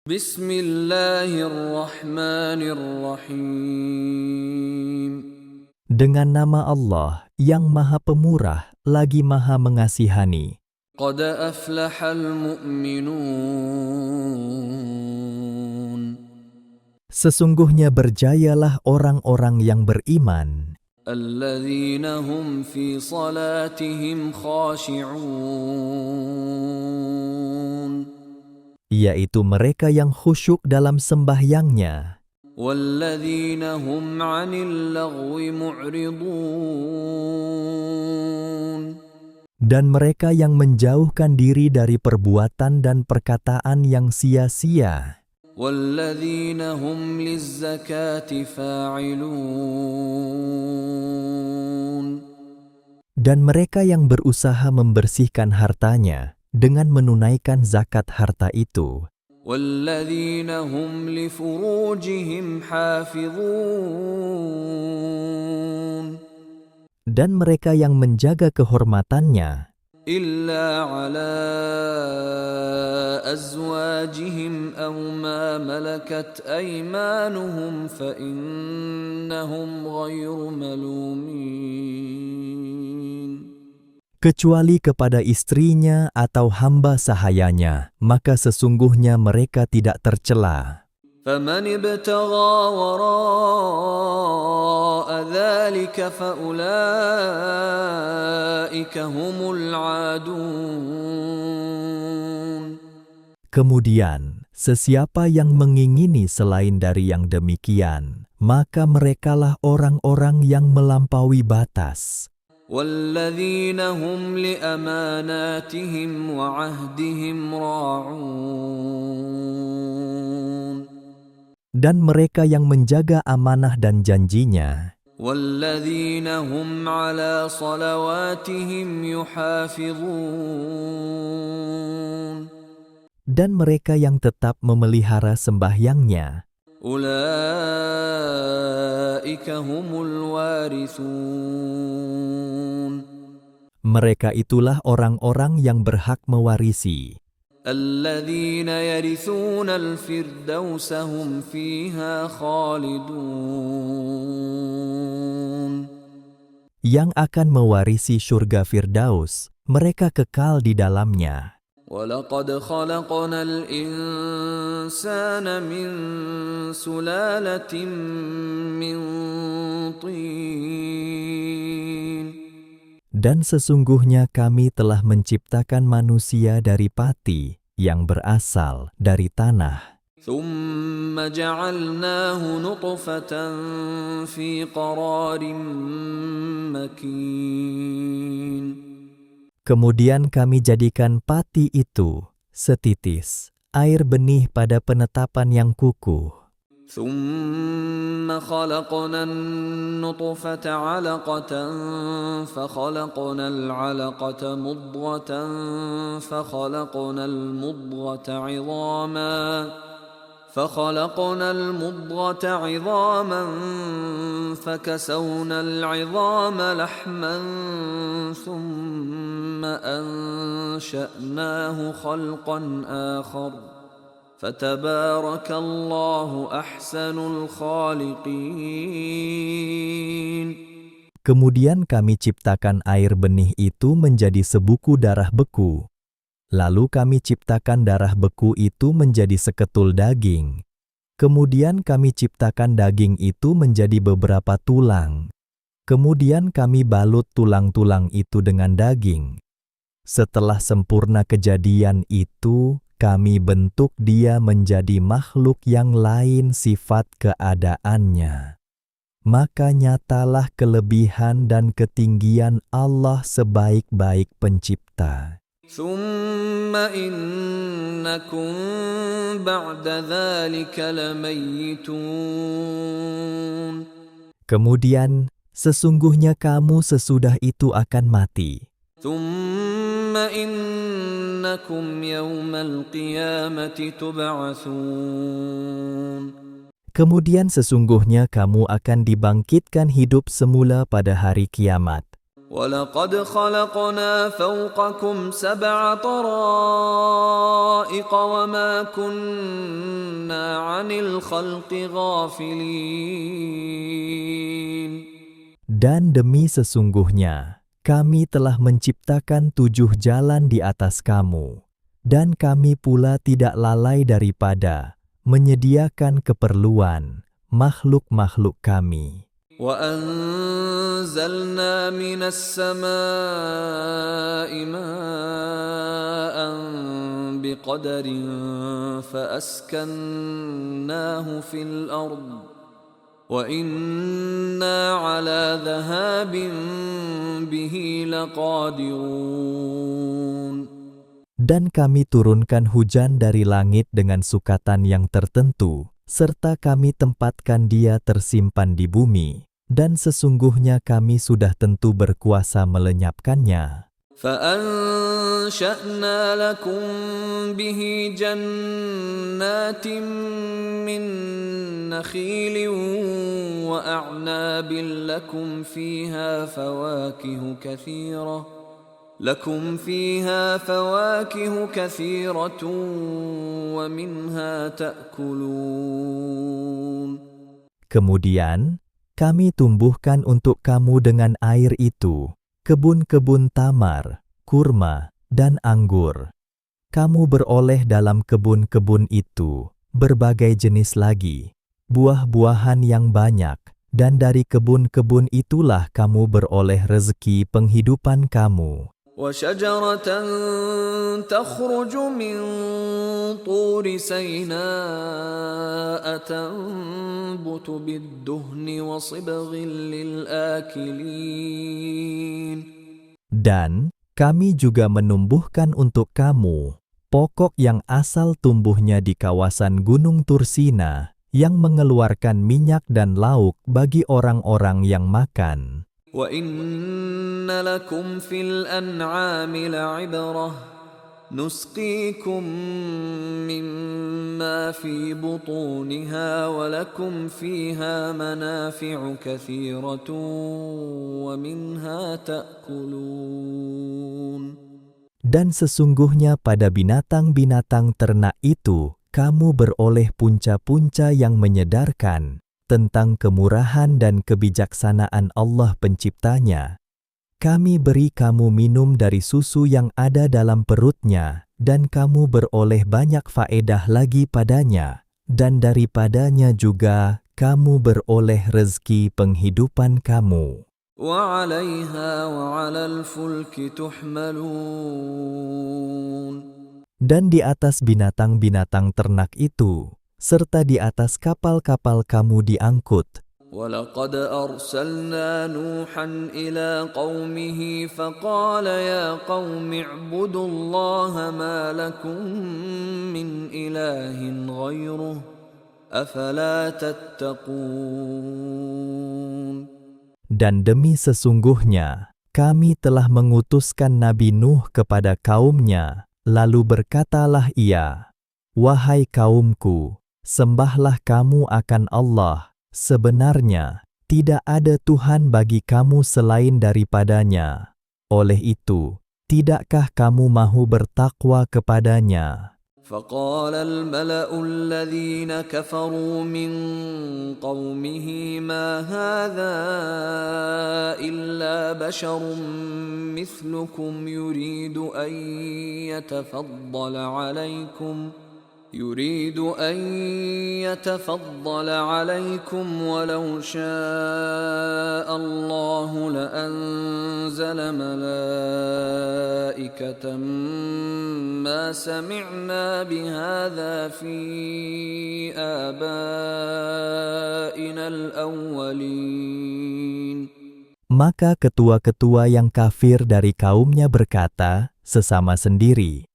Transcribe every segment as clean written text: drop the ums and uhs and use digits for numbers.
Bismillahirrahmanirrahim. Dengan nama Allah yang Maha Pemurah lagi Maha Mengasihani. Qad aflahal mu'minun. Sesungguhnya berjayalah orang-orang yang beriman, Alladzina hum fi salatihim khashi'un. yaitu mereka yang khusyuk dalam sembahyangnya, Walladzina hum 'anil lagwi mu'ridun. dan mereka yang menjauhkan diri dari perbuatan dan perkataan yang sia-sia, Walladzina hum lizzakati fa'ilun. dan mereka yang berusaha membersihkan hartanya dengan menunaikan zakat harta itu, Walladzina hum li furujihim hafizun. dan mereka yang menjaga kehormatannya, Illa ala azwajihim aw ma malakat aymanuhum fa innahum ghayru malumin. kecuali kepada istrinya atau hamba sahayanya, maka sesungguhnya mereka tidak tercela. فمن ابتغى وراء ذلك فأولئك هم العادون. Kemudian, sesiapa yang mengingini selain dari yang demikian, maka merekalah orang-orang yang melampaui batas. والذين هم لأماناتهم وعهدهم راعون. Dan mereka yang menjaga amanah dan janjinya, والذين هم على صلواتهم يحافظون. dan mereka yang tetap memelihara sembahyangnya, أولئك هم الوارثون. mereka itulah orang-orang yang berhak mewarisi, الذين يرثون الفردوس هم فيها خالدون. yang akan mewarisi surga Firdaus, mereka kekal di dalamnya. ولقد خلقنا الإنسان من سلالة من طين. Dan sesungguhnya kami telah menciptakan manusia dari pati yang berasal dari tanah. ثم جعلناه نطفة في قرار مكين. Kemudian kami jadikan pati itu setitis air benih pada penetapan yang kukuh. ثم خلقنا النطفة علقة فخلقنا العلقة مضغة فخلقنا المضغة عظاما فكسونا العظام لحما ثم أنشأناه خلقا آخر فتبارك الله أحسن الخالقين. Kemudian kami ciptakan air benih itu menjadi sebuku darah beku. Lalu kami ciptakan darah beku itu menjadi seketul daging. Kemudian kami ciptakan daging itu menjadi beberapa tulang. Kemudian kami balut tulang-tulang itu dengan daging. Setelah sempurna kejadian itu, kami bentuk dia menjadi makhluk yang lain sifat keadaannya. Maka nyatalah kelebihan dan ketinggian Allah sebaik-baik pencipta. ثم إنكم بعد ذلك لميتون. Kemudian, sesungguhnya kamu sesudah itu akan mati. ثم إنكم يوم القيامة تبعثون. Kemudian sesungguhnya kamu akan dibangkitkan hidup semula pada hari kiamat. وَلَقَدْ خَلَقْنَا فَوْقَكُمْ سَبْعَ طَرَائِقَ وَمَا كُنَّا عَنِ الْخَلْقِ غَافِلِينَ. Dan demi sesungguhnya, kami telah menciptakan 7 jalan di atas kamu, dan kami pula tidak lalai daripada menyediakan keperluan makhluk-makhluk kami. وَأَنزَلْنَا مِنَ السَّمَاءِ مَاءً بِقَدَرٍ فَأَسْكَنَّاهُ فِي الْأَرْضِ وَإِنَّا عَلَى ذَهَابٍ بِهِ لَقَادِرُونَ. Dan kami turunkan hujan dari langit dengan sukatan yang tertentu, serta kami tempatkan dia tersimpan di bumi, dan sesungguhnya kami sudah tentu berkuasa melenyapkannya. فَأَنشَأْنَا لَكُم بِهِ جَنَّاتٍ مِّن نَّخِيلٍ وَأَعْنَابٍ لَّكُمْ فِيهَا فَوَاكِهُ كَثِيرَةٌ وَمِنْهَا تَأْكُلُونَ. Kemudian, kami tumbuhkan untuk kamu dengan air itu kebun-kebun tamar, kurma, dan anggur. Kamu beroleh dalam kebun-kebun itu berbagai jenis lagi, buah-buahan yang banyak, dan dari kebun-kebun itulah kamu beroleh rezeki penghidupan kamu. وَشَجَرَةً تَخْرُجُ مِنْ طُورِ سَيْنَاءَ تَنبُتُ بِالدُّهْنِ وَصِبْغٍ لِلْآكِلِينَ. Dan kami juga menumbuhkan untuk kamu pokok yang asal tumbuhnya di kawasan Gunung Tursina, yang mengeluarkan minyak dan lauk bagi orang-orang yang makan. وَإِنَّ لَكُمْ فِي الْأَنْعَامِ لَعِبْرَةً نُسْقِيكُم مِّمَّا فِي بُطُونِهَا وَلَكُمْ فِيهَا مَنَافِعُ كَثِيرَةٌ وَمِنْهَا تَأْكُلُونَ. Dan sesungguhnya pada binatang-binatang ternak itu, kamu beroleh punca-punca yang menyedarkan tentang kemurahan dan kebijaksanaan Allah Penciptanya. Kami beri kamu minum dari susu yang ada dalam perutnya, dan kamu beroleh banyak faedah lagi padanya, dan daripadanya juga kamu beroleh rezeki penghidupan kamu. وَعَلَيْهَا وَعَلَى الْفُلْكِ تُحْمَلُونَ. Dan di atas binatang-binatang ternak itu, serta di atas kapal-kapal kamu diangkut. وَلَقَدْ أَرْسَلْنَا نُوحًا إِلَى قَوْمِهِ فَقَالَ يَا قَوْمِ اعْبُدُوا اللَّهَ مَا لَكُمْ مِنْ إِلَٰهٍ غَيْرُهُ أَفَلَا تَتَّقُونَ. Dan demi sesungguhnya, kami telah mengutuskan Nabi Nuh kepada kaumnya, lalu berkatalah ia, "Wahai kaumku, sembahlah kamu akan Allah, sebenarnya tidak ada Tuhan bagi kamu selain daripadanya. Oleh itu, tidakkah kamu mahu bertakwa kepadanya?" فقال الملأ الذين كفروا من قومه ما هذا إلا بشر مثلكم يريد أن يتفضل عليكم ولو شاء الله لأنزل ملائكة ما سمعنا بهذا في آبائنا الأولين. Maka ketua-ketua yang kafir dari kaumnya berkata sesama sendiri,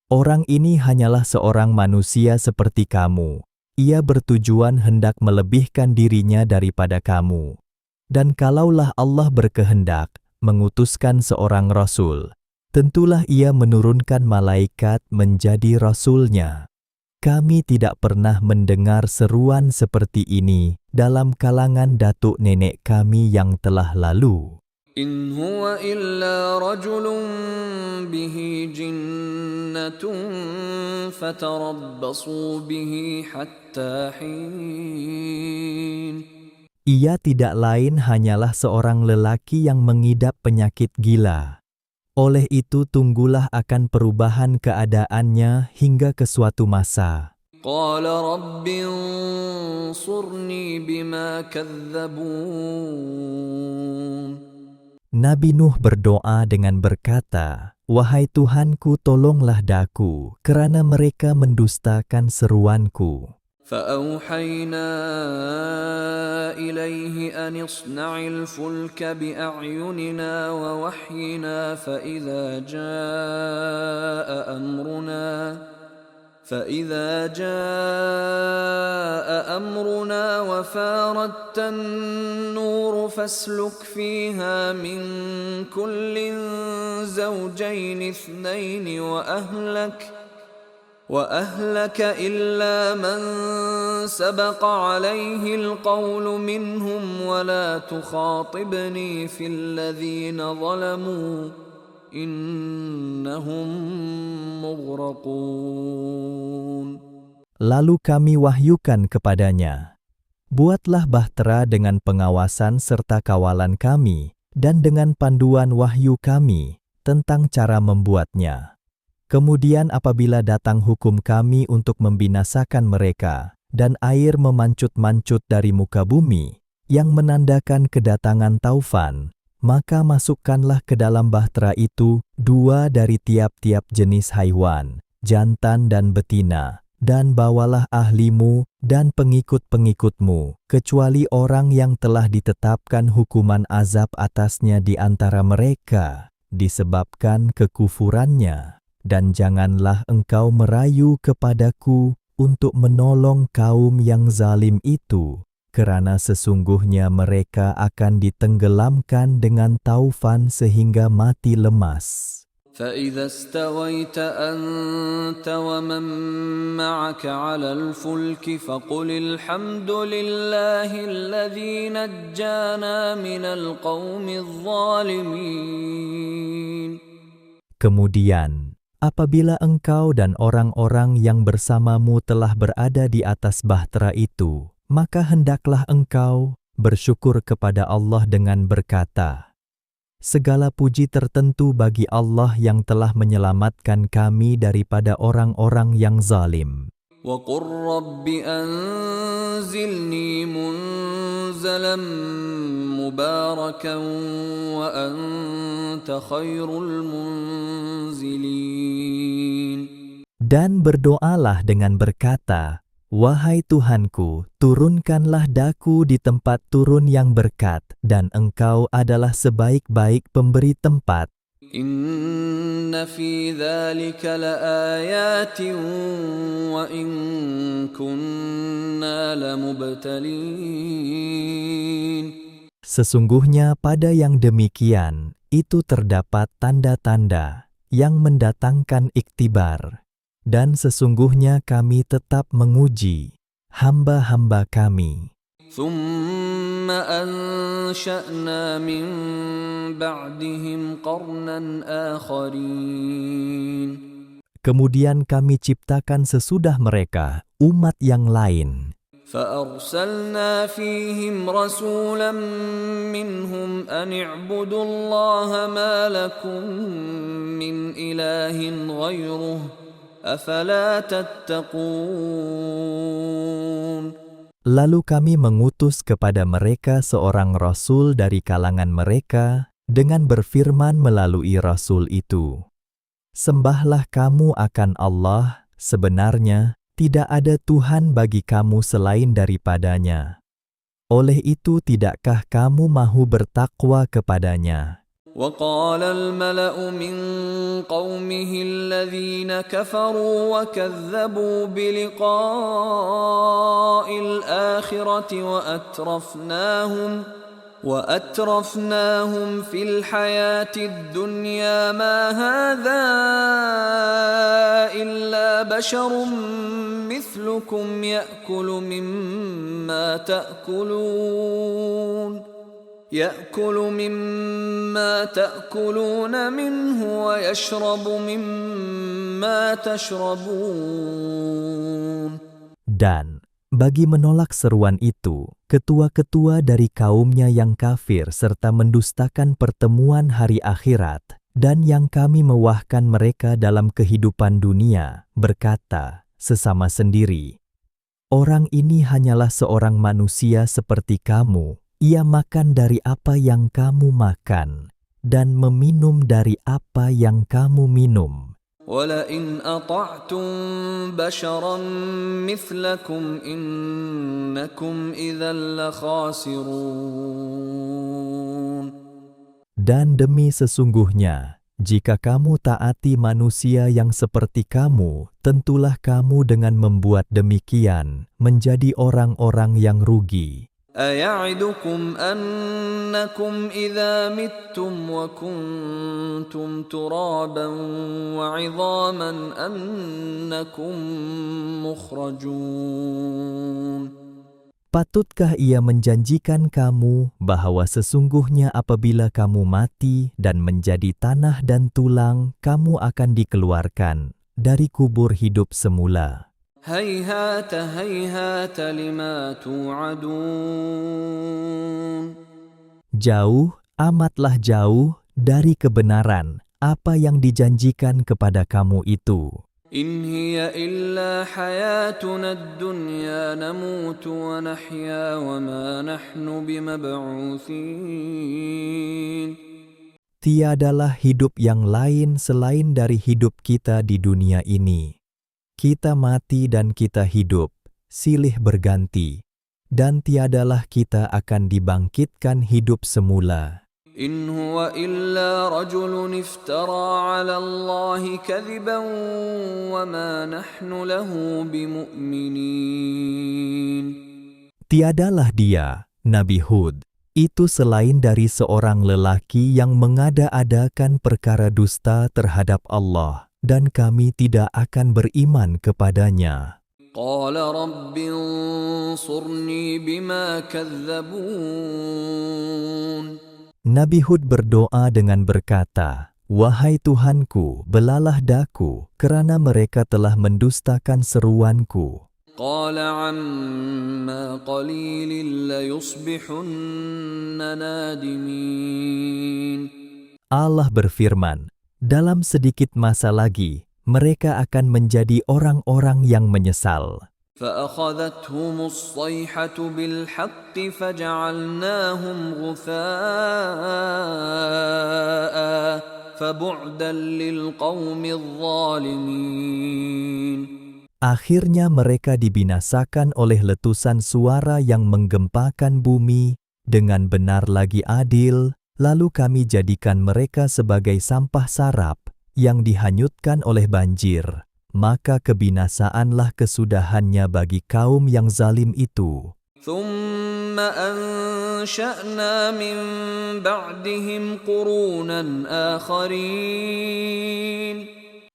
"Orang ini hanyalah seorang manusia seperti kamu. Ia bertujuan hendak melebihkan dirinya daripada kamu. Dan kalaulah Allah berkehendak mengutuskan seorang rasul, tentulah ia menurunkan malaikat menjadi rasulnya. Kami tidak pernah mendengar seruan seperti ini dalam kalangan datuk nenek kami yang telah lalu." إن هو إلا رجل به جنة فتربصوا به حتى حين. Ia tidak lain hanyalah seorang lelaki yang mengidap penyakit gila. Oleh itu tunggulah akan perubahan keadaannya hingga ke suatu masa. قال رب انصرني بما كذبون. Nabi Nuh berdoa dengan berkata, "Wahai Tuhanku, tolonglah daku, kerana mereka mendustakan seruanku." فأوحينا إليه أن اصنع الفلك بأعيننا ووحينا فإذا جاء أمرنا وفاردت النور فاسلك فيها من كل زوجين اثنين وأهلك إلا من سبق عليه القول منهم ولا تخاطبني في الذين ظلموا إنهم مغرقون. Lalu kami wahyukan kepadanya, "Buatlah bahtera dengan pengawasan serta kawalan kami, dan dengan panduan wahyu kami tentang cara membuatnya. Kemudian apabila datang hukum kami untuk membinasakan mereka, dan air memancut-mancut dari muka bumi, yang menandakan kedatangan taufan, maka masukkanlah ke dalam bahtera itu 2 dari tiap-tiap jenis haiwan, jantan dan betina, dan bawalah ahlimu dan pengikut-pengikutmu, kecuali orang yang telah ditetapkan hukuman azab atasnya di antara mereka, disebabkan kekufurannya. Dan janganlah engkau merayu kepadaku untuk menolong kaum yang zalim itu, kerana sesungguhnya mereka akan ditenggelamkan dengan taufan sehingga mati lemas." فإذا استويت أنت ومن معك على الفلك فقل الحمد لله الذي نجانا من القوم الظالمين. Kemudian, apabila engkau dan orang-orang yang bersamamu telah berada di atas bahtera itu, maka hendaklah engkau bersyukur kepada Allah dengan berkata, "Segala puji tertentu bagi Allah yang telah menyelamatkan kami daripada orang-orang yang zalim." وَقُلْ رَبِّ أَنْزِلْنِي مُنْزَلًا مُبَارَكًا وَأَنْتَ خَيْرُ الْمُنْزِلِينَ. Dan berdoalah dengan berkata, "Wahai Tuhanku, turunkanlah daku di tempat turun yang berkat, dan Engkau adalah sebaik-baik pemberi tempat." إِنَّ فِي ذَلِكَ لَآيَاتٍ وَإِن كُنَّا لَمُبْتَلِينَ. Sesungguhnya pada yang demikian, itu terdapat tanda-tanda yang mendatangkan iktibar. Dan sesungguhnya kami tetap menguji hamba-hamba kami. ثُمَّ أَنشَأْنَا مِن بَعْدِهِمْ قَرْنًا آخَرِينَ. Kemudian kami ciptakan sesudah mereka umat yang lain. فَأَرْسَلْنَا فِيهِمْ رَسُولًا مِّنْهُمْ أَنِ اعْبُدُوا اللَّهَ مَا لَكُم مِّنْ إِلَٰهٍ غَيْرُهُ أَفَلَا تَتَّقُونَ. Lalu kami mengutus kepada mereka seorang rasul dari kalangan mereka dengan berfirman melalui rasul itu, "Sembahlah kamu akan Allah, sebenarnya tidak ada Tuhan bagi kamu selain daripadanya. Oleh itu tidakkah kamu mahu bertakwa kepadanya?" وقال الملأ من قومه الذين كفروا وكذبوا بلقاء الآخرة وأترفناهم في الحياة الدنيا ما هذا إلا بشر مثلكم يأكل مما تأكلون يأكل مما تأكلون منه ويشرب مما تشربون. Dan bagi menolak seruan itu, ketua-ketua dari kaumnya yang kafir serta mendustakan pertemuan hari akhirat, dan yang kami mewahkan mereka dalam kehidupan dunia, berkata sesama sendiri, "Orang ini hanyalah seorang manusia seperti kamu. Ia makan dari apa yang kamu makan, dan meminum dari apa yang kamu minum. وَلَئِنْ أَطَعْتُمْ بَشَرًا مِثْلَكُمْ إِنَّكُمْ إِذًا لَخَاسِرُونَ." Dan demi sesungguhnya, jika kamu taati manusia yang seperti kamu, tentulah kamu dengan membuat demikian menjadi orang-orang yang rugi. أَيَعِدُكُمْ أَنَّكُمْ إِذَا مِتُّمْ وَكُنْتُمْ تُرَابًا وَعِظَامًا أَنَّكُمْ مُخْرَجُونَ. Patutkah ia menjanjikan kamu bahwa sesungguhnya apabila kamu mati dan menjadi tanah dan tulang, kamu akan dikeluarkan dari kubur hidup semula? هيهات هيهات لما توعدون. Jauh, amatlah jauh dari kebenaran apa yang dijanjikan kepada kamu itu. إن هي إلا حياتنا الدنيا نموت ونحيا وما نحن بمبعوثين. Tiadalah hidup yang lain selain dari hidup kita di dunia ini. Kita mati dan kita hidup, silih berganti, dan tiadalah kita akan dibangkitkan hidup semula. إن هو إلا رجل افترى على الله كذبا وما نحن له بمؤمنين. Tiadalah dia, Nabi Hud, itu selain dari seorang lelaki yang mengada-adakan perkara dusta terhadap Allah, dan kami tidak akan beriman kepadanya. قال رب انصرني بما كذبون. Nabi Hud berdoa dengan berkata, "Wahai Tuhanku, belalah daku, kerana mereka telah mendustakan seruanku." قال عما قليل ليصبحن نادمين. Allah berfirman, dalam sedikit masa lagi, mereka akan menjadi orang-orang yang menyesal. فأخذتهم الصيحة بالحق فجعلناهم غثاء فبعدا للقوم الظالمين. Akhirnya mereka dibinasakan oleh letusan suara yang menggempakan bumi, dengan benar lagi adil, lalu kami jadikan mereka sebagai sampah sarap yang dihanyutkan oleh banjir. Maka kebinasaanlah kesudahannya bagi kaum yang zalim itu. ثم أنشأنا من بعدهم قرونا آخرين.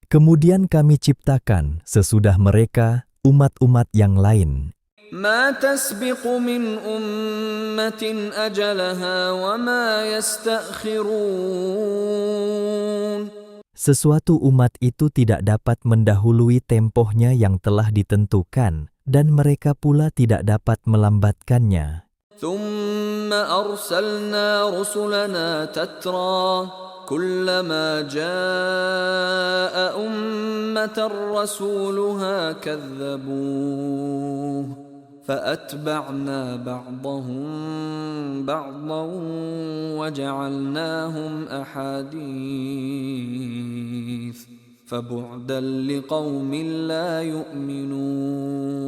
Kemudian kami ciptakan sesudah mereka umat-umat yang lain. ما تسبق من أمة أجلها وما يستأخرون. Sesuatu umat itu tidak dapat mendahului tempohnya yang telah ditentukan, dan mereka pula tidak dapat melambatkannya. ثم أرسلنا رسلنا تترى كلما جاء أمة رسولها كذبوه فأتبعنا بعضهم بعضا وجعلناهم أحاديث فبعدا لقوم لا يؤمنون.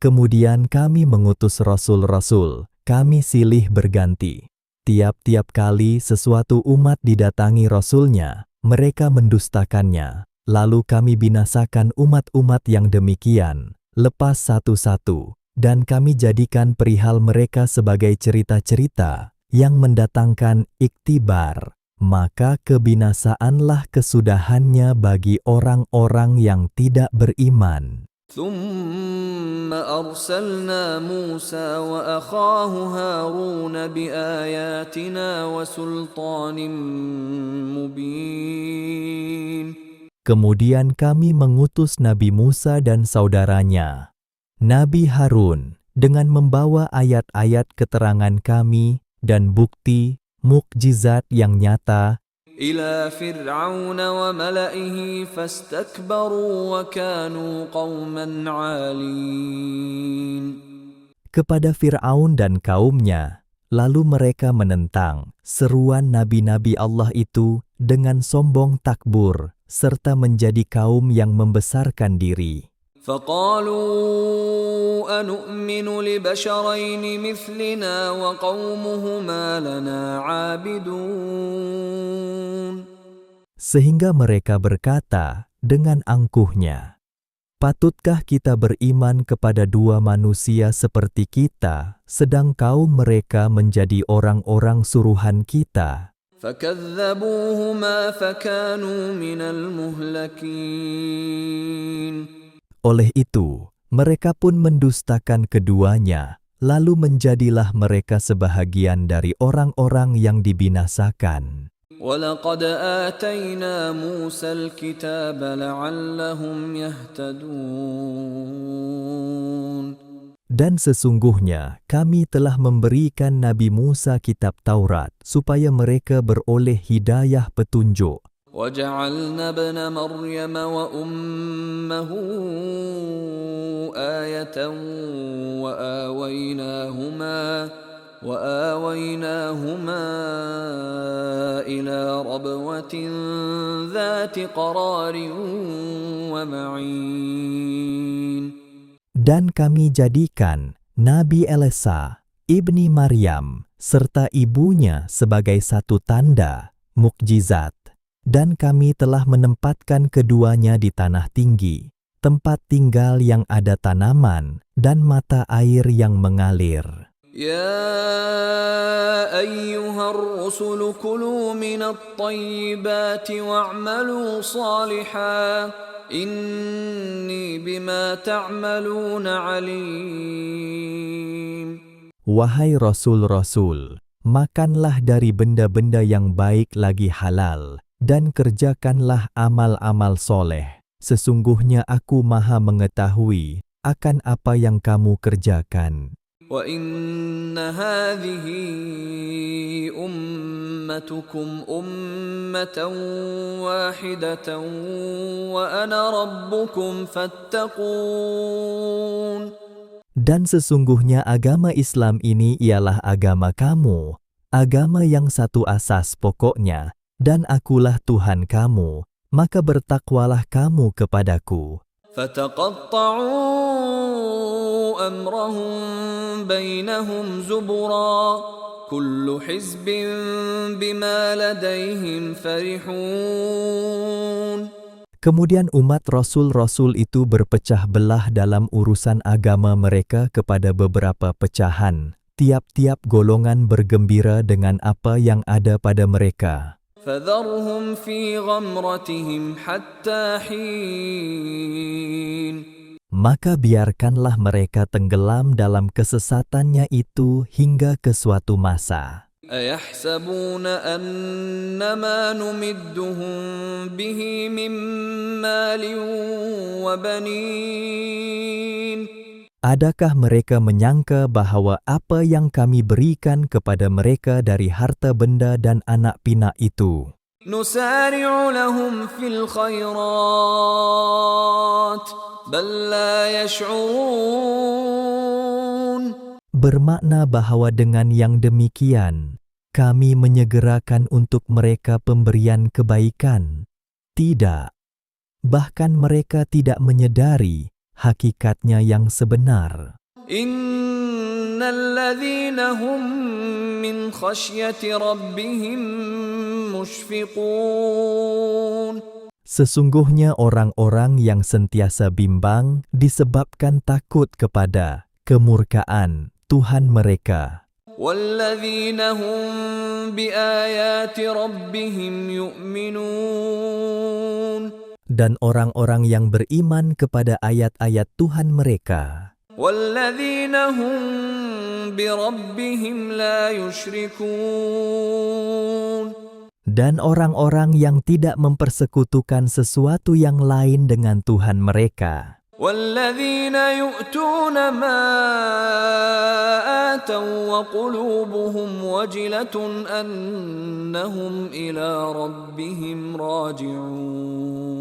Kemudian kami mengutus rasul-rasul, kami silih berganti. Tiap-tiap kali sesuatu umat didatangi rasulnya, mereka mendustakannya. Lalu kami binasakan umat-umat yang demikian, lepas satu-satu, dan kami jadikan perihal mereka sebagai cerita-cerita yang mendatangkan iktibar. Maka kebinasaanlah kesudahannya bagi orang-orang yang tidak beriman. ثم أرسلنا موسى وأخاه هارون بآياتنا وسلطان مبين. Kemudian kami mengutus Nabi Musa dan saudaranya, Nabi Harun, dengan membawa ayat-ayat keterangan kami dan bukti, mukjizat yang nyata, إلى فرعون وملئه فاستكبروا وكانوا قوما عالين. kepada Fir'aun dan kaumnya, lalu mereka menentang seruan nabi-nabi Allah itu dengan sombong takbur, serta menjadi kaum yang membesarkan diri. فقالوا أنؤمن لبشرين مثلنا وقومهما لنا عابدون. Sehingga mereka berkata dengan angkuhnya, "Patutkah kita beriman kepada dua manusia seperti kita, sedang kaum mereka menjadi orang-orang suruhan kita?" فكذبوهما فكانوا من المهلكين. Oleh itu, mereka pun mendustakan keduanya, lalu menjadilah mereka sebahagian dari orang-orang yang dibinasakan. وَلَقَدْ آتَيْنَا مُوسَى الْكِتَابَ لَعَلَّهُمْ يَهْتَدُونَ. Dan sesungguhnya kami telah memberikan Nabi Musa kitab Taurat supaya mereka beroleh hidayah petunjuk. وَجَعَلْنَا ابْنَ مَرْيَمَ وَأُمَّهُ آيَةً وَآوَيْنَاهُمَا إِلَى رَبْوَةٍ ذَاتِ قَرَارٍ وَمَعِينٍ. Dan kami jadikan Nabi Elsa, ibni Maryam, serta ibunya sebagai satu tanda, mukjizat. Dan kami telah menempatkan keduanya di tanah tinggi, tempat tinggal yang ada tanaman dan mata air yang mengalir. يا أيها الرسل كلوا من الطيبات واعملوا صالحا إني بما تعملون عليم. Wahai Rasul-Rasul, makanlah dari benda-benda yang baik lagi halal, dan kerjakanlah amal-amal soleh. Sesungguhnya aku maha mengetahui akan apa yang kamu kerjakan. وَإِنَّ هَذِهِ أُمَّتُكُمْ أُمَّةً وَاحِدَةً وَأَنَا رَبُّكُمْ فَاتَّقُونِ. Dan sesungguhnya agama Islam ini ialah agama kamu, agama yang satu asas pokoknya, dan akulah Tuhan kamu, maka bertakwalah kamu kepadaku. فَتَقَطَّعُوا أَمْرَهُمْ بَيْنَهُمْ زُبُرًا كُلُّ حِزْبٍ بِمَا لَدَيْهِمْ فَرِحُونَ. Kemudian umat Rasul-Rasul itu berpecah belah dalam urusan agama mereka kepada beberapa pecahan. Tiap-tiap golongan bergembira dengan apa yang ada pada mereka. فَذَرْهُمْ فِي غَمْرَتِهِمْ حَتَّى حِينٍ. Maka biarkanlah mereka tenggelam dalam kesesatannya itu hingga ke suatu masa. أَيَحْسَبُونَ أَنَّمَا نُمِدُّهُم بِهِ مِن مَّالٍ وَبَنِينَ. Adakah mereka menyangka bahwa apa yang kami berikan kepada mereka dari harta benda dan anak pinak itu نُسَارِعُ لَهُمْ فِي الْخَيْرَاتِ بَل لَّا يَشْعُرُونَ. bermakna bahwa dengan yang demikian kami menyegerakan untuk mereka pemberian kebaikan? Tidak. Bahkan mereka tidak menyadari hakikatnya yang sebenar. إِنَّ الَّذِينَ هُم مِّنْ خَشْيَةِ رَبِّهِم مُّشْفِقُونَ. Sesungguhnya orang-orang yang sentiasa bimbang disebabkan takut kepada kemurkaan Tuhan mereka. وَالَّذِينَ هُم بِآيَاتِ رَبِّهِمْ يُؤْمِنُونَ. Dan orang-orang yang beriman kepada ayat-ayat Tuhan mereka, والذين هم بربهم لا يشركون dan orang-orang yang tidak mempersekutukan sesuatu yang lain dengan Tuhan mereka, والذين يؤتون ما آتوا وقلوبهم وجلة أنهم إلى ربهم راجعون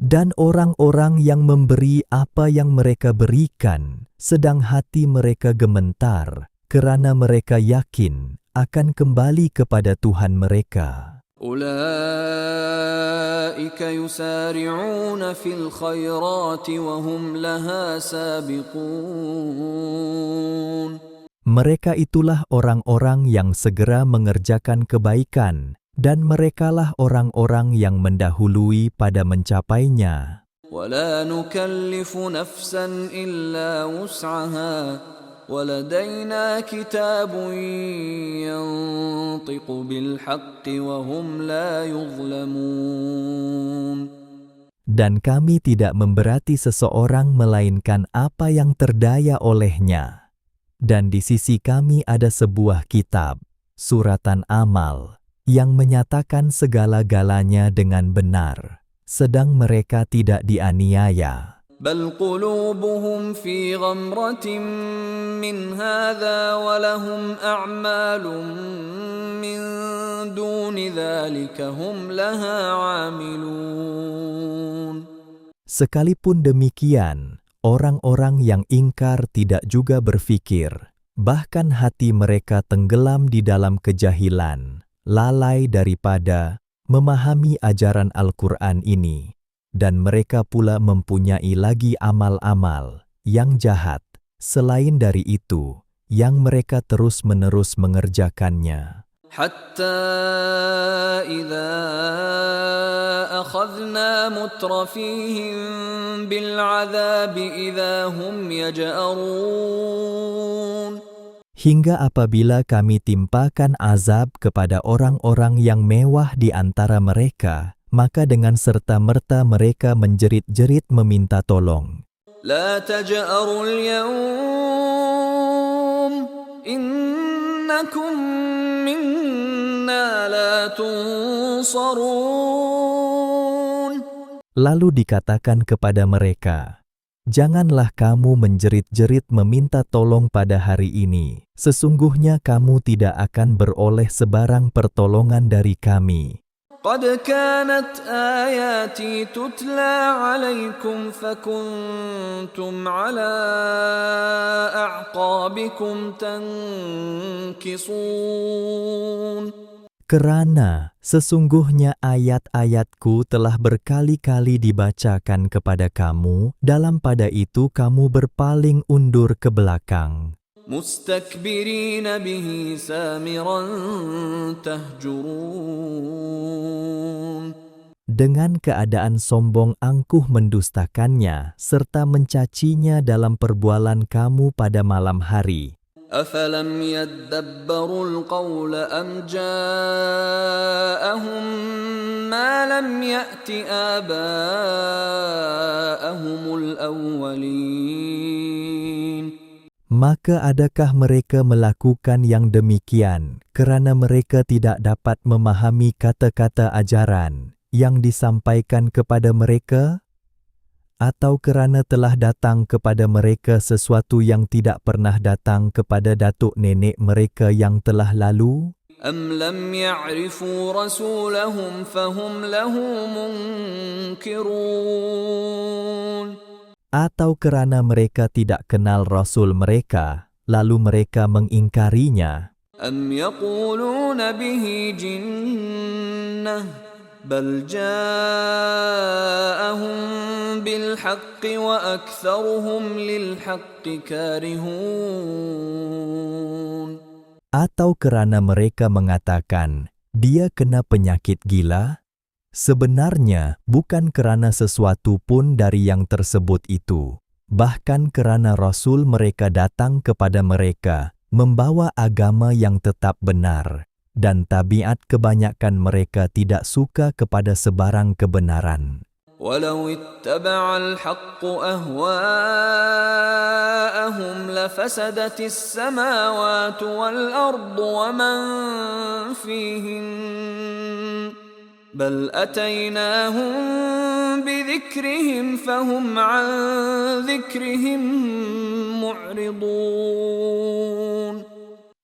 dan orang-orang yang memberi apa yang mereka berikan, sedang hati mereka gemetar, karena mereka yakin akan kembali kepada Tuhan mereka. أولئك يسارعون في الخيرات وهم لها سابقون Mereka itulah orang-orang yang segera mengerjakan kebaikan, dan merekalah orang-orang yang mendahului pada mencapainya. ولا نكلف نفسا إلا وسعها ولدينا كتاب ينطق بالحق وهم لا يظلمون Dan kami tidak memberati seseorang melainkan apa yang terdaya olehnya. Dan di sisi kami ada sebuah kitab, suratan amal, yang menyatakan segala-galanya dengan benar, sedang mereka tidak dianiaya. بل قلوبهم في غمرة من هذا ولهم أعمال من دون ذلك هم لها عاملون Sekalipun demikian, orang-orang yang ingkar tidak juga berfikir, bahkan hati mereka tenggelam di dalam kejahilan, lalai daripada memahami ajaran Al-Quran ini. Dan mereka pula mempunyai lagi amal-amal yang jahat, selain dari itu, yang mereka terus-menerus mengerjakannya. حتى إذا أخذنا مترفيهم بالعذاب إذا هم يجأرون Hingga apabila kami timpakan azab kepada orang-orang yang mewah di antara mereka, maka dengan serta-merta mereka menjerit-jerit meminta tolong. لا تجأروا اليوم إنكم منا لا تنصرون Lalu dikatakan kepada mereka, janganlah kamu menjerit-jerit meminta tolong pada hari ini. Sesungguhnya kamu tidak akan beroleh sebarang pertolongan dari kami. قد كانت آياتي تتلى عليكم فكنتم على أعقابكم تنكصون Kerana sesungguhnya ayat-ayatku telah berkali-kali dibacakan kepada kamu, dalam pada itu kamu berpaling undur ke belakang. مستكبرين به سامرا تهجرون Dengan keadaan sombong angkuh mendustakannya, serta mencacinya dalam perbualan kamu pada malam hari. أفلم يدبروا القول أم جاءهم ما لم يأت آباءهم الأولين Maka adakah mereka melakukan yang demikian kerana mereka tidak dapat memahami kata-kata ajaran yang disampaikan kepada mereka? Atau kerana telah datang kepada mereka sesuatu yang tidak pernah datang kepada datuk nenek mereka yang telah lalu? أم لم يعرفوا رسولهم فهم له منكرون Atau kerana mereka tidak kenal Rasul mereka, lalu mereka mengingkarinya? أم يقولون به جنة بل جاءهم بالحق وأكثرهم للحق كارهون Atau kerana mereka mengatakan, dia kena penyakit gila? Sebenarnya bukan kerana sesuatu pun dari yang tersebut itu, bahkan kerana Rasul mereka datang kepada mereka, membawa agama yang tetap benar, dan tabiat kebanyakan mereka tidak suka kepada sebarang kebenaran. ولو اتبع الحق أهواءهم لفسدت السماوات والأرض ومن فيهن بل أتيناهم بذكرهم فهم عن ذكرهم معرضون.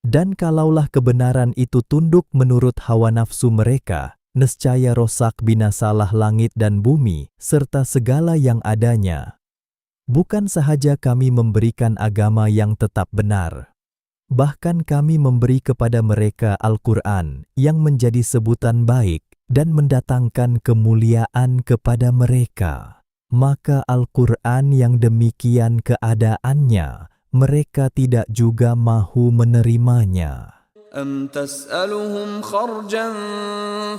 Dan kalaulah kebenaran itu tunduk menurut hawa nafsu mereka, nescaya rosak binasalah langit dan bumi, serta segala yang adanya. Bukan sahaja kami memberikan agama yang tetap benar, bahkan kami memberi kepada mereka Al-Quran yang menjadi sebutan baik dan mendatangkan kemuliaan kepada mereka. Maka Al-Quran yang demikian keadaannya, mereka tidak juga mahu menerimanya. أم تسألهم خرجا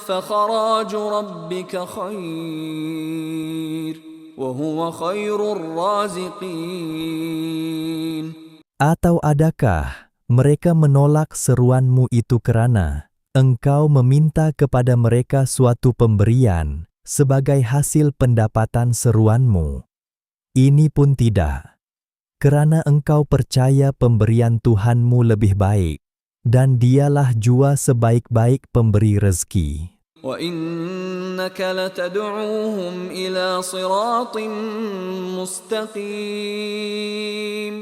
فخراج ربك خير وهو خير الرازقين. Atau adakah mereka menolak seruanmu itu kerana engkau meminta kepada mereka suatu pemberian sebagai hasil pendapatan seruanmu? Ini pun tidak, kerana engkau percaya pemberian Tuhanmu lebih baik, dan dialah jua sebaik-baik pemberi rezeki. وَإِنَّكَ لَتَدْعُوهُمْ إِلَى صِرَاطٍ مُسْتَقِيمٍ.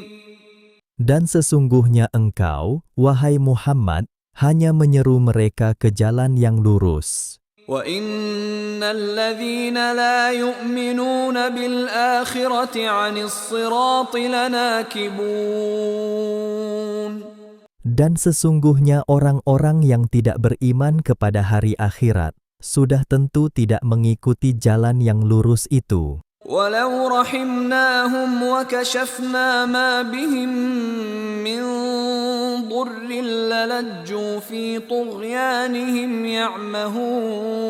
Dan sesungguhnya engkau, wahai Muhammad, hanya menyeru mereka ke jalan yang lurus. وَإِنَّ الَّذِينَ لَا يُؤْمِنُونَ بِالْآخِرَةِ عَنِ الصِّرَاطِ لَنَاكِبُونَ. Dan sesungguhnya orang-orang yang tidak beriman kepada hari akhirat sudah tentu tidak mengikuti jalan yang lurus itu. وَلَوْ رَحِمْنَاهُمْ وَكَشَفْنَا مَا بِهِمْ مِنْ ضُرٍّ لَلَجُّوا فِي طُغْيَانِهِمْ يَعْمَهُونَ.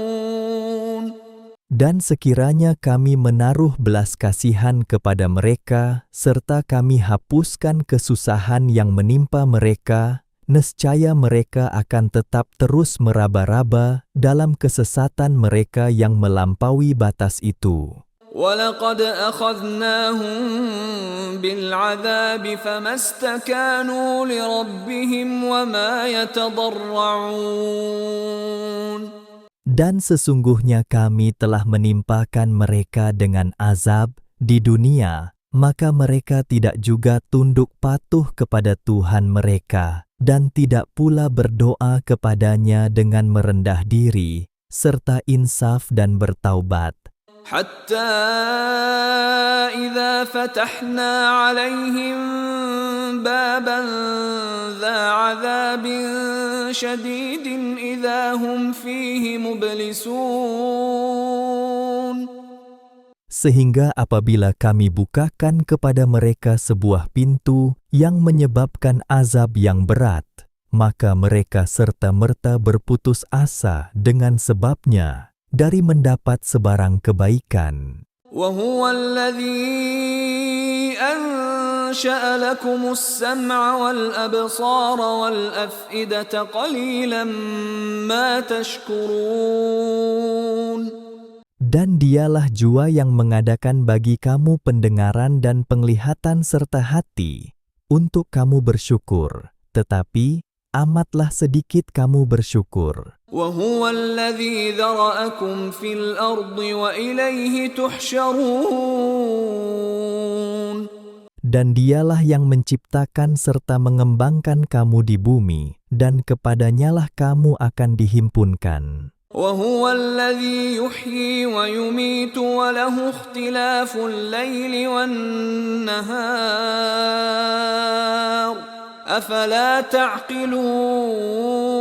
Dan sekiranya kami menaruh belas kasihan kepada mereka, serta kami hapuskan kesusahan yang menimpa mereka, nescaya mereka akan tetap terus meraba-raba dalam kesesatan mereka yang melampaui batas itu. وَلَقَدْ أَخَذْنَاهُمْ بِالْعَذَابِ فَمَا اسْتَكَانُوا لِرَبِّهِمْ وَمَا يَتَضَرَّعُونَ. Dan sesungguhnya kami telah menimpakan mereka dengan azab di dunia, maka mereka tidak juga tunduk patuh kepada Tuhan mereka, dan tidak pula berdoa kepadanya dengan merendah diri, serta insaf dan bertaubat. حتى إذا فتحنا عليهم بابا ذا عذاب شديد إذا هم فيه مبلسون. Sehingga apabila kami bukakan kepada mereka sebuah pintu yang menyebabkan azab yang berat, maka mereka serta-merta berputus asa dengan sebabnya dari mendapat sebarang kebaikan. وَهُوَ الَّذِي أَنشَأَ لَكُمُ السَّمْعَ وَالْأَبْصَارَ وَالْأَفْئِدَةَ قَلِيلًا مَا تَشْكُرُونَ. Dan dialah jua yang mengadakan bagi kamu pendengaran dan penglihatan serta hati untuk kamu bersyukur, tetapi amatlah sedikit kamu bersyukur. وَهُوَ الَّذِي ذَرَأَكُمْ فِي الْأَرْضِ وَإِلَيْهِ تُحْشَرُونَ. Dan dialah yang menciptakan serta mengembangkan kamu di bumi, dan kepadanyalah kamu akan dihimpunkan. وَهُوَ الَّذِي يُحْيِي وَيُمِيتُ وَلَهُ اخْتِلَافُ اللَّيْلِ وَالنَّهَارِ أَفَلَا تَعْقِلُونَ.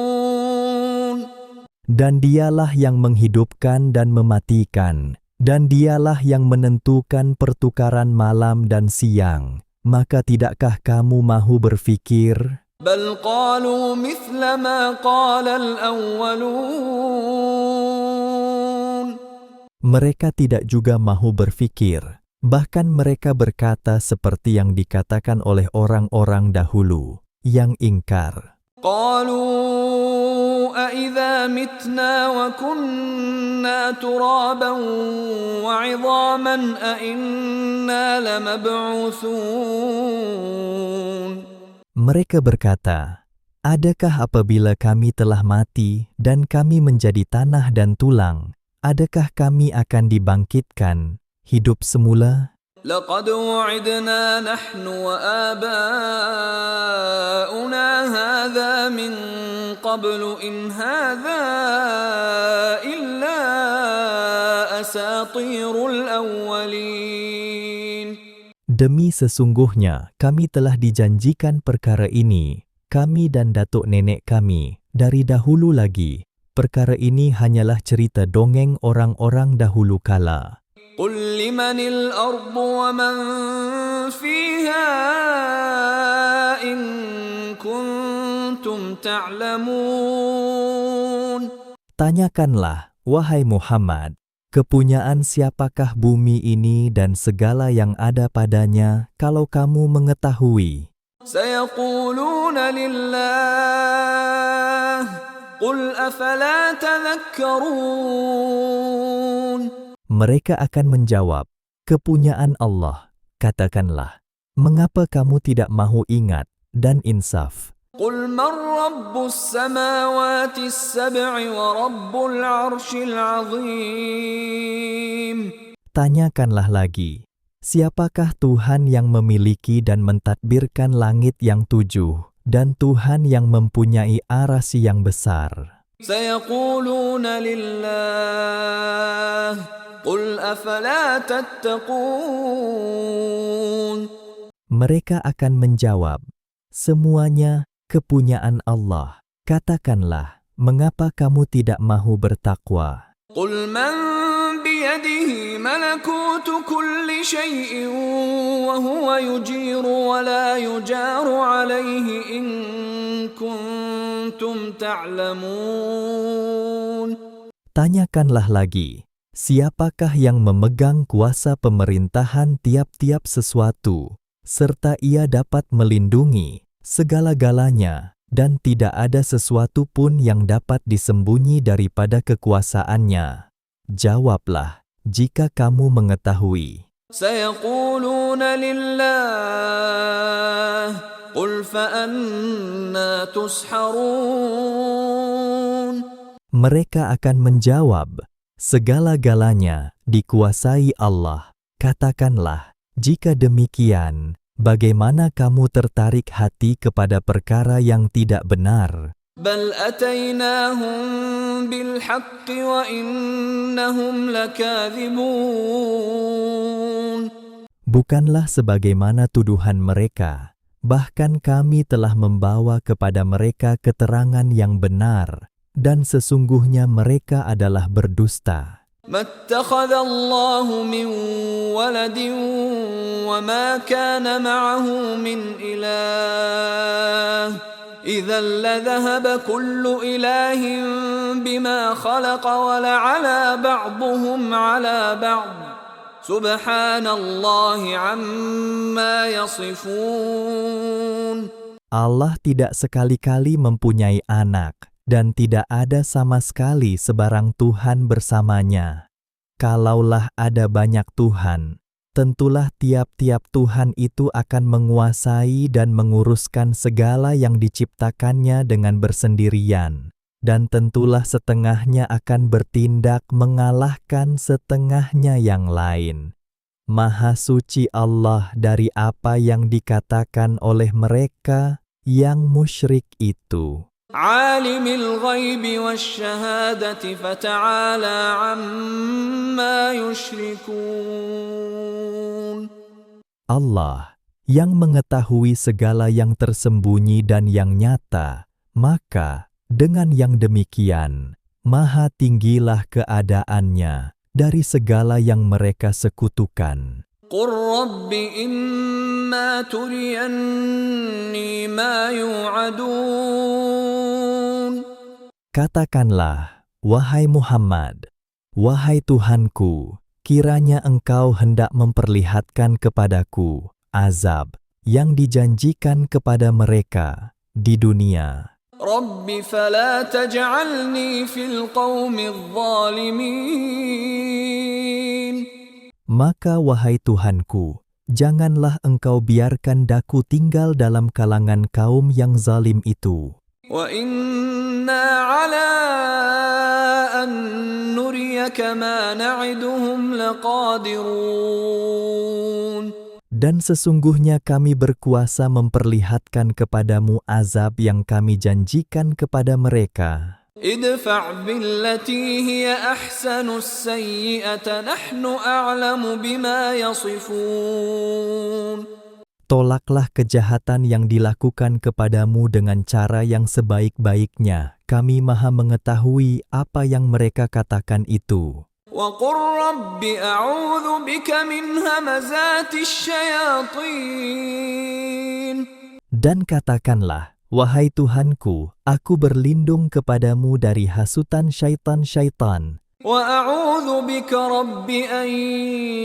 Dan dialah yang menghidupkan dan mematikan, dan dialah yang menentukan pertukaran malam dan siang. Maka tidakkah kamu mahu berfikir? بَلْ قَالُوا مِثْلَ مَا قَالَ الْأَوَّلُونَ. Mereka tidak juga mahu berfikir. Bahkan mereka berkata seperti yang dikatakan oleh orang-orang dahulu, yang ingkar. قَالُوا أَإِذَا مِتْنَا وَكُنَّا تُرَابًا وَعِظَامًا أَإِنَّا لَمَبْعُوثُونَ. Mereka berkata, adakah apabila kami telah mati dan kami menjadi tanah dan tulang, adakah kami akan dibangkitkan, hidup semula? لَقَدْ وُعِدْنَا نَحْنُ وَآبَاؤُنَا هَذَا مِنْ قَبْلُ إِنْ هَذَا إِلَّا أَسَاطِيرُ الْأَوَّلِينَ. Demi sesungguhnya kami telah dijanjikan perkara ini, kami dan datuk nenek kami, dari dahulu lagi. Perkara ini hanyalah cerita dongeng orang-orang dahulu kala. قُلْ لِمَنِ الْأَرْضُ وَمَنْ فِيهَا إِنْ كُنْتُمْ تَعْلَمُونَ. Tanyakanlah, wahai Muhammad, kepunyaan siapakah bumi ini dan segala yang ada padanya, kalau kamu mengetahui? سَيَقُولُونَ لِلَّهِ قُلْ أَفَلَا تَذَكَّرُونَ. Mereka akan menjawab, kepunyaan Allah. Katakanlah, mengapa kamu tidak mahu ingat dan insaf? قُلْ مَنْ رَبُّ السَّمَاوَاتِ السَّبْعِ وَرَبُّ الْعَرْشِ الْعَظِيمِ. Tanyakanlah lagi, siapakah Tuhan yang memiliki dan mentadbirkan langit yang 7, dan Tuhan yang mempunyai arasy yang besar? سَيَقُولُونَ لِلَّهِ قُلْ أَفَلَا تَتَّقُونَ. Mereka akan menjawab, semuanya kepunyaan Allah. Katakanlah, mengapa kamu tidak mahu bertakwa? قُلْ مَنْ بِيَدِهِ مَلَكُوتُ كُلِّ شَيْءٍ وَهُوَ يُجِيرُ وَلَا يُجَارُ عَلَيْهِ إِن كُنْتُمْ تَعْلَمُونَ. Tanyakanlah lagi, siapakah yang memegang kuasa pemerintahan tiap-tiap sesuatu, serta ia dapat melindungi segala-galanya, dan tidak ada sesuatu pun yang dapat disembunyi daripada kekuasaannya? Jawablah, jika kamu mengetahui. سَيَقُولُونَ لِلَّهِ قُلْ فَأَنَّى تُسْحَرُونَ. Mereka akan menjawab, segala-galanya dikuasai Allah. Katakanlah, jika demikian, bagaimana kamu tertarik hati kepada perkara yang tidak benar? بَلْ أَتَيْنَاهُمْ بِالْحَقِّ وَإِنَّهُمْ لَكَاذِبُونَ. Bukanlah sebagaimana tuduhan mereka, bahkan kami telah membawa kepada mereka keterangan yang benar, dan sesungguhnya mereka adalah berdusta. مَا اتَّخَذَ اللَّهُ مِنْ وَلَدٍ وَمَا كَانَ مَعَهُ مِنْ إِلَٰهٍ إِذًا لَّذَهَبَ كُلُّ إِلَٰهٍ بِمَا خَلَقَ وَلَعَلَا بَعْضُهُمْ عَلَى بَعْضٍ سُبْحَانَ اللَّهِ عَمَّا يَصِفُونَ. Allah tidak sekali-kali mempunyai anak, dan tidak ada sama sekali sebarang Tuhan bersamanya. Kalaulah ada banyak Tuhan, tentulah tiap-tiap Tuhan itu akan menguasai dan menguruskan segala yang diciptakannya dengan bersendirian, dan tentulah setengahnya akan bertindak mengalahkan setengahnya yang lain. Maha suci Allah dari apa yang dikatakan oleh mereka yang musyrik itu. عَالِمِ الْغَيْبِ وَالشَّهَادَةِ فَتَعَالَى عَمَّا يُشْرِكُونَ. Allah yang mengetahui segala yang tersembunyi dan yang nyata, maka dengan yang demikian, maha tinggilah keadaannya dari segala yang mereka sekutukan. قُلْ رَبِّ إِمَّا تُرِيَنِّي مَا يُوعَدُونَ. Katakanlah, wahai Muhammad, wahai Tuhanku, kiranya engkau hendak memperlihatkan kepadaku azab yang dijanjikan kepada mereka di dunia. رب فلا تجعلني في القوم الظالمين. Maka wahai Tuhanku, janganlah Engkau biarkan daku tinggal dalam kalangan kaum yang zalim itu. وإنا على أن نريك ما نعدهم لقادرون. Dan sesungguhnya kami berkuasa memperlihatkan kepadamu azab yang kami janjikan kepada mereka. ادفع بالتي هي أحسن السيئة نحن أعلم بما يصفون. Tolaklah kejahatan yang dilakukan kepadamu dengan cara yang sebaik-baiknya. Kami Maha mengetahui apa yang mereka katakan itu. وقل رب أعوذ بك من همزات الشياطين. Dan katakanlah, wahai Tuhanku, aku berlindung kepadamu dari hasutan syaitan-syaitan. وأعوذ بك رب أن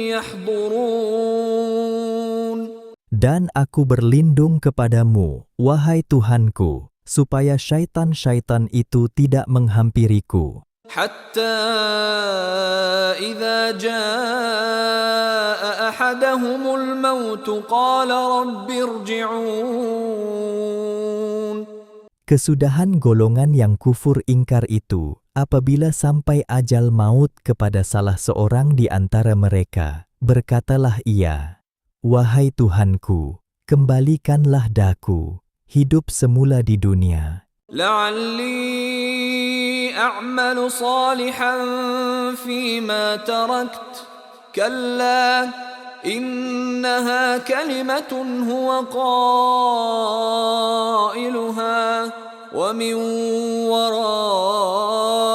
يحضرون. Dan aku berlindung kepadamu, wahai Tuhanku, supaya syaitan-syaitan itu tidak menghampiriku. حتى إذا جاء أحدهم الموت قال رب ارجعون. Kesudahan golongan yang kufur ingkar itu, apabila sampai ajal maut kepada salah seorang di antara mereka, berkatalah ia, wahai Tuhanku, kembalikanlah daku, hidup semula di dunia. لعلي أعمل صالحا فيما تركت كلا إنها كلمة هو قائلها ومن ورائهم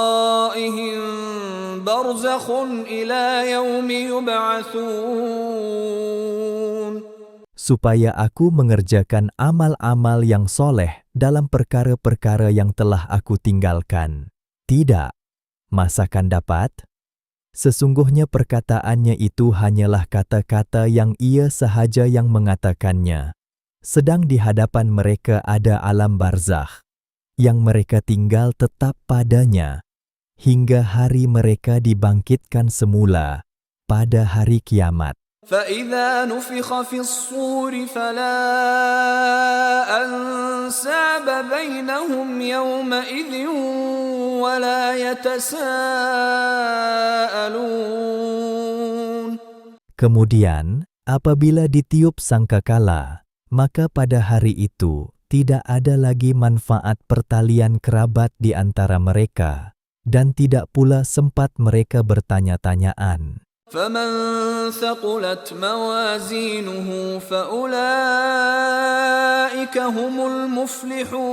برزخ إلى يوم يبعثون. Supaya aku mengerjakan amal-amal yang soleh dalam perkara-perkara yang telah aku tinggalkan. Tidak, masakan dapat? Sesungguhnya perkataannya itu hanyalah kata-kata yang ia sahaja yang mengatakannya. Sedang di hadapan mereka ada alam barzakh, yang mereka tinggal tetap padanya, hingga hari mereka dibangkitkan semula, pada hari kiamat. فإذا نفخ في الصور فلا أنساب بينهم يومئذ ولا يتساءلون. Kemudian, apabila ditiup sangkakala, maka pada hari itu tidak ada lagi manfaat pertalian kerabat di antara mereka, dan tidak pula sempat mereka bertanya-tanyaan. فمن ثقلت موازينه فأولئك هم المفلحون.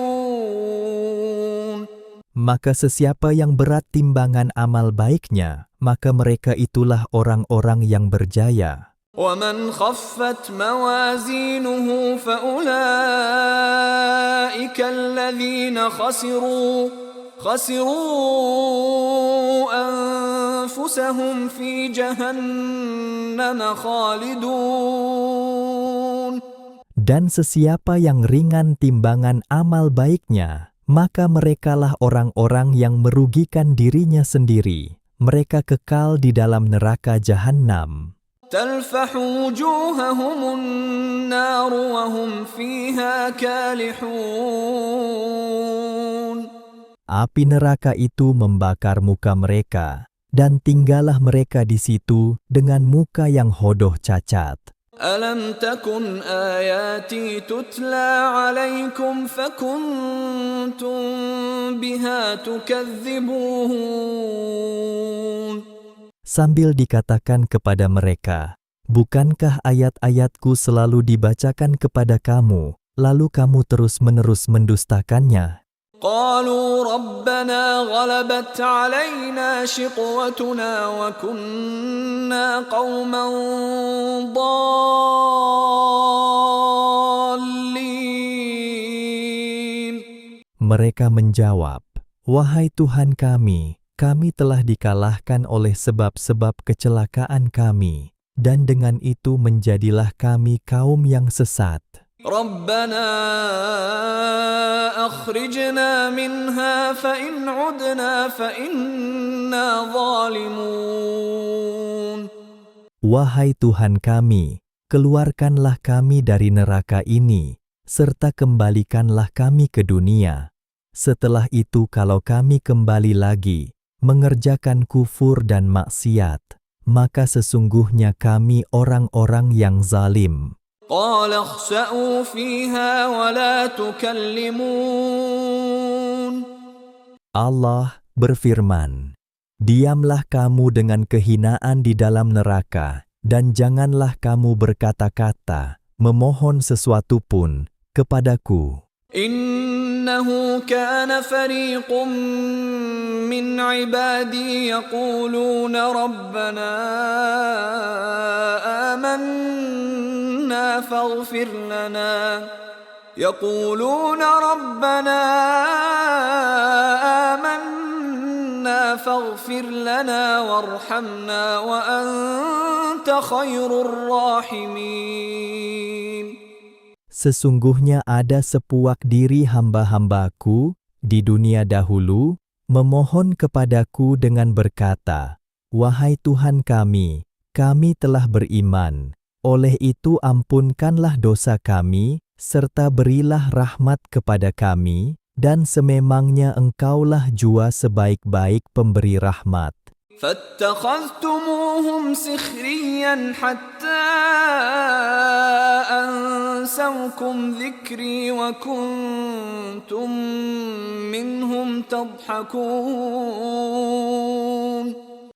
Maka sesiapa yang berat timbangan amal baiknya, maka mereka itulah orang-orang yang berjaya. ومن خفت موازينه فأولئك الذين خسروا أنفسهم في جهنم خالدون. Dan sesiapa yang ringan timbangan amal baiknya, maka merekalah orang-orang yang merugikan dirinya sendiri. Mereka kekal di dalam neraka Jahannam. تلفح وجوههم النار وهم فيها كالحون. Api neraka itu membakar muka mereka, dan tinggallah mereka di situ dengan muka yang hodoh cacat. ألم تكن آياتي تتلى عليكم فكنتم بها تكذبون. Sambil dikatakan kepada mereka, bukankah ayat-ayatku selalu dibacakan kepada kamu, lalu kamu terus-menerus mendustakannya? قالوا ربنا غلبت علينا شقوتنا وكنا قوما ضالين. Mereka menjawab, wahai Tuhan kami telah dikalahkan oleh sebab-sebab kecelakaan kami, dan dengan itu menjadilah kami kaum yang sesat. ربنا أخرجنا منها فإن عدنا فإنا ظالمون. Wahai Tuhan kami, keluarkanlah kami dari neraka ini, serta kembalikanlah kami ke dunia. Setelah itu kalau kami kembali lagi, mengerjakan kufur dan maksiat, maka sesungguhnya kami orang-orang yang zalim. قال اخسأوا فيها ولا تكلمون. Allah berfirman, diamlah kamu dengan kehinaan di dalam neraka, dan janganlah kamu berkata-kata, memohon sesuatu pun kepadaku. إنه كان فريق من عبادي يقولون ربنا آمنا فاغفر لنا وارحمنا وأنت خير الراحمين. Sesungguhnya ada sepuak diri hamba-hambaku di dunia dahulu, memohon kepadaku dengan berkata, wahai Tuhan kami telah beriman, oleh itu ampunkanlah dosa kami, serta berilah rahmat kepada kami, dan sememangnya Engkaulah jua sebaik-baik pemberi rahmat. فاتخذتموهم سخريا حتى أنسوكم ذكري وكنتم منهم تضحكون.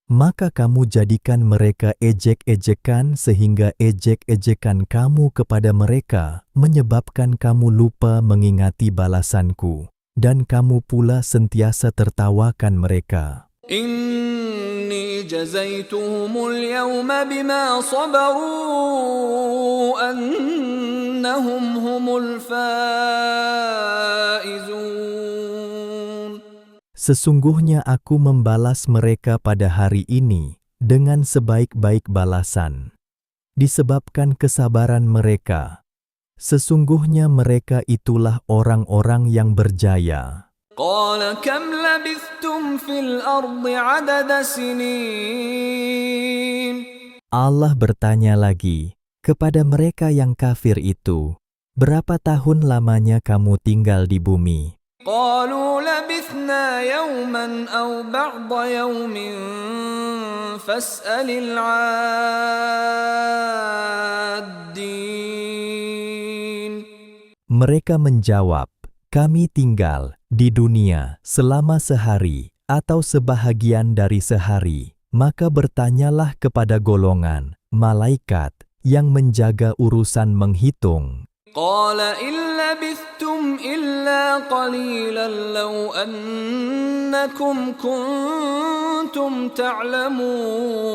Maka kamu jadikan mereka ejek-ejekan sehingga ejek-ejekan kamu kepada mereka menyebabkan kamu lupa mengingati balasanku, dan kamu pula sentiasa tertawakan mereka. إني جزيتهم اليوم بما صبروا أنهم هم الفائزون. Sesungguhnya aku membalas mereka pada hari ini dengan sebaik-baik balasan, disebabkan kesabaran mereka. Sesungguhnya mereka itulah orang-orang yang berjaya. قال كم لبثتم في الأرض عدد سنين. Allah bertanya lagi kepada mereka yang kafir itu, berapa tahun lamanya kamu tinggal di bumi? قالوا لبثنا يوما أو بعض يوم فاسأل العادين. Mereka menjawab, kami tinggal di dunia selama sehari atau sebahagian dari sehari, maka bertanyalah kepada golongan malaikat yang menjaga urusan menghitung. قال إن لبثتم إلا قليلا لو أنكم كنتم تعلمون.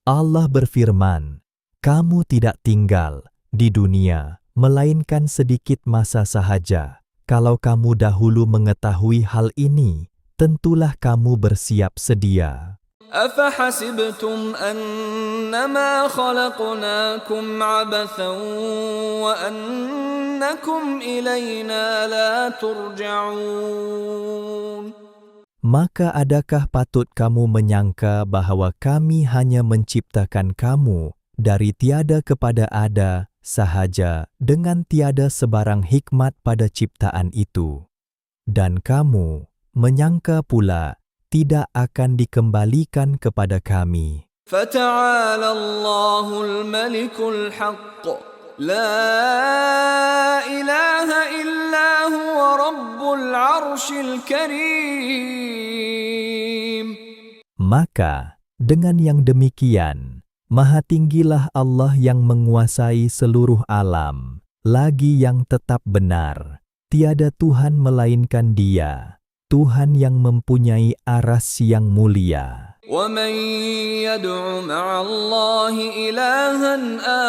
Allah berfirman, kamu tidak tinggal di dunia melainkan sedikit masa sahaja. Kalau kamu dahulu mengetahui hal ini, tentulah kamu bersiap sedia. أفحسبتم أنما خلقناكم عبثا وأنكم إلينا لا ترجعون. Maka adakah patut kamu menyangka bahwa kami hanya menciptakan kamu dari tiada kepada ada sahaja dengan tiada sebarang hikmat pada ciptaan itu? Dan kamu menyangka pula tidak akan dikembalikan kepada kami. فتعالى الله الملك الحق لا إله إلا هو رب العرش الكريم. Maka dengan yang demikian, Maha tinggilah Allah yang menguasai seluruh alam, lagi yang tetap benar. Tiada Tuhan melainkan Dia, Tuhan yang mempunyai aras yang mulia. ومن يدع مع الله إلها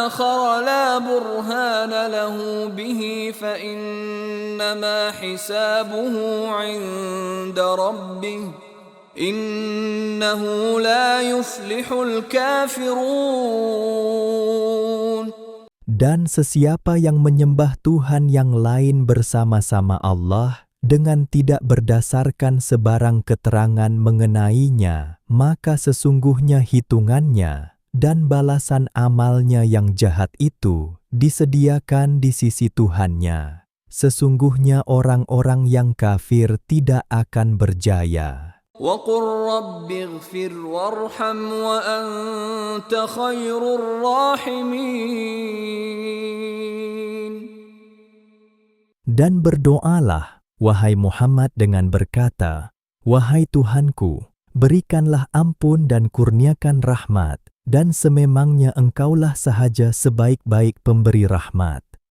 آخر لا برهان له به فإنما حسابه عند ربه إنه لا يفلح الكافرون. Dan sesiapa yang menyembah Tuhan yang lain bersama-sama Allah dengan tidak berdasarkan sebarang keterangan mengenainya, maka sesungguhnya hitungannya dan balasan amalnya yang jahat itu disediakan di sisi Tuhannya. Sesungguhnya orang-orang yang kafir tidak akan berjaya. وَقُلْ رَبِّ اغْفِرْ وَارْحَمْ وَأَنْتَ خَيْرُ الرَّاحِمِينَ. Dan berdoalah, wahai Muhammad, dengan berkata, "Wahai Tuhanku, berikanlah ampun dan kurniakan rahmat, dan sememangnya Engkaulah sahaja sebaik-baik pemberi rahmat."